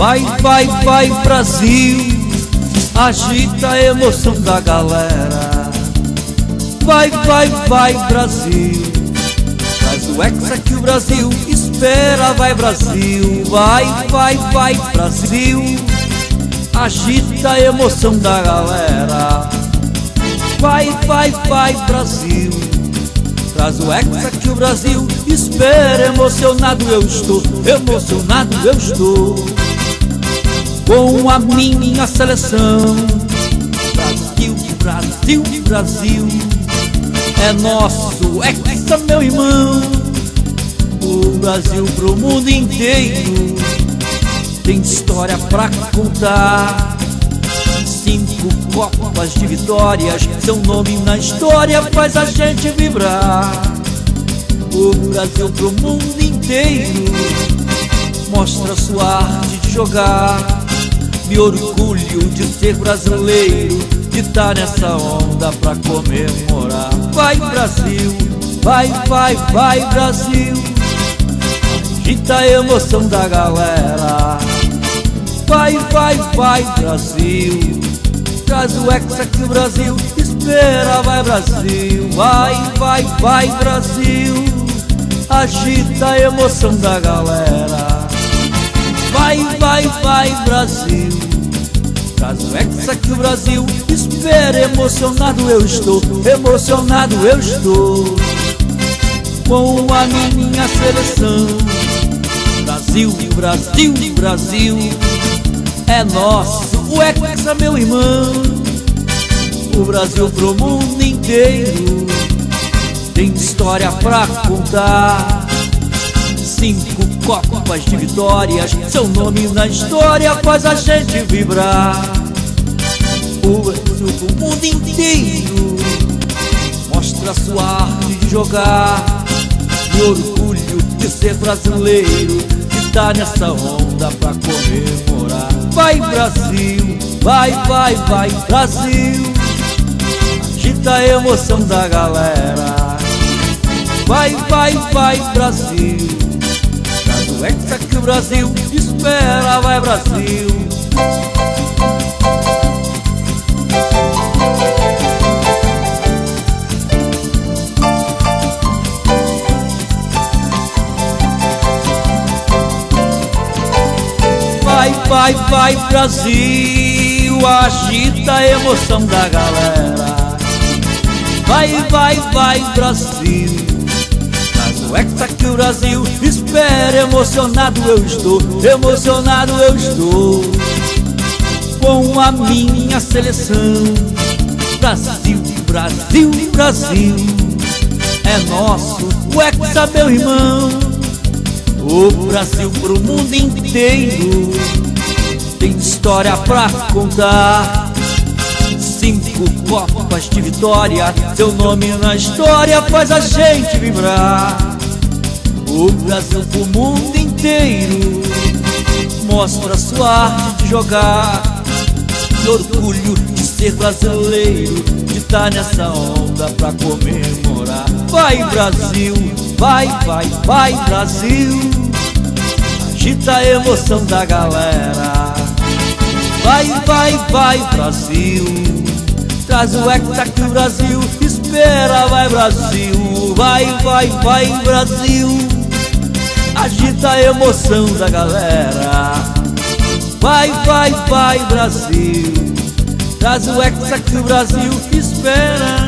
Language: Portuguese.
Vai, vai, vai Brasil, agita a emoção da galera. Vai, vai, vai Brasil, traz o hexa que o Brasil espera. Vai Brasil, vai, vai, vai Brasil, agita a emoção da galera. Vai, vai, vai Brasil, traz o hexa que o Brasil espera. Emocionado eu estou, emocionado eu estou com a minha seleção. Brasil, Brasil, Brasil, é nosso hexa, meu irmão. O Brasil pro mundo inteiro tem história pra contar. 5 copas de vitórias, seu nome na história faz a gente vibrar. O Brasil pro mundo inteiro mostra sua arte de jogar. Me orgulho de ser brasileiro, de estar nessa onda pra comemorar. Vai Brasil, vai, vai, vai Brasil, agita a emoção da galera. Vai, vai, vai Brasil, traz o hexa que o Brasil espera. Vai Brasil, vai, vai, vai Brasil, agita a emoção da galera. Vai, vai, vai Brasil, traz o hexa que o Brasil espera. Emocionado eu estou, emocionado eu estou com a minha seleção. Brasil, Brasil, Brasil, é nosso o hexa, meu irmão. O Brasil pro mundo inteiro tem história pra contar. 5 copas de vitórias, seu nome na história faz a gente vibrar. O Brasil pro mundo inteiro mostra sua arte de jogar. Me orgulho de ser brasileiro, de estar nessa onda pra comemorar. Vai Brasil, vai, vai, vai Brasil, agita a emoção da galera. Vai, vai, vai Brasil, traz o hexa que o Brasil espera. Vai Brasil. Vai, vai, vai Brasil, agita a emoção da galera. Vai, vai, vai Brasil, traz o hexa que o Brasil espera. Emocionado eu estou, emocionado eu estou com a minha seleção. Brasil, Brasil, Brasil, é nosso o hexa, meu irmão. O Brasil pro mundo inteiro tem história pra contar. 5 copas de vitória, seu nome na história faz a gente vibrar. O Brasil pro mundo inteiro mostra sua arte de jogar. Me orgulho de ser brasileiro, de estar nessa onda pra comemorar. Vai Brasil, vai, vai, vai Brasil, agita a emoção da galera. Vai, vai, vai Brasil, traz o hexa que o Brasil espera. Vai Brasil, vai, vai, vai Brasil, agita a emoção da galera. Vai, vai, vai Brasil, traz o hexa que o Brasil espera.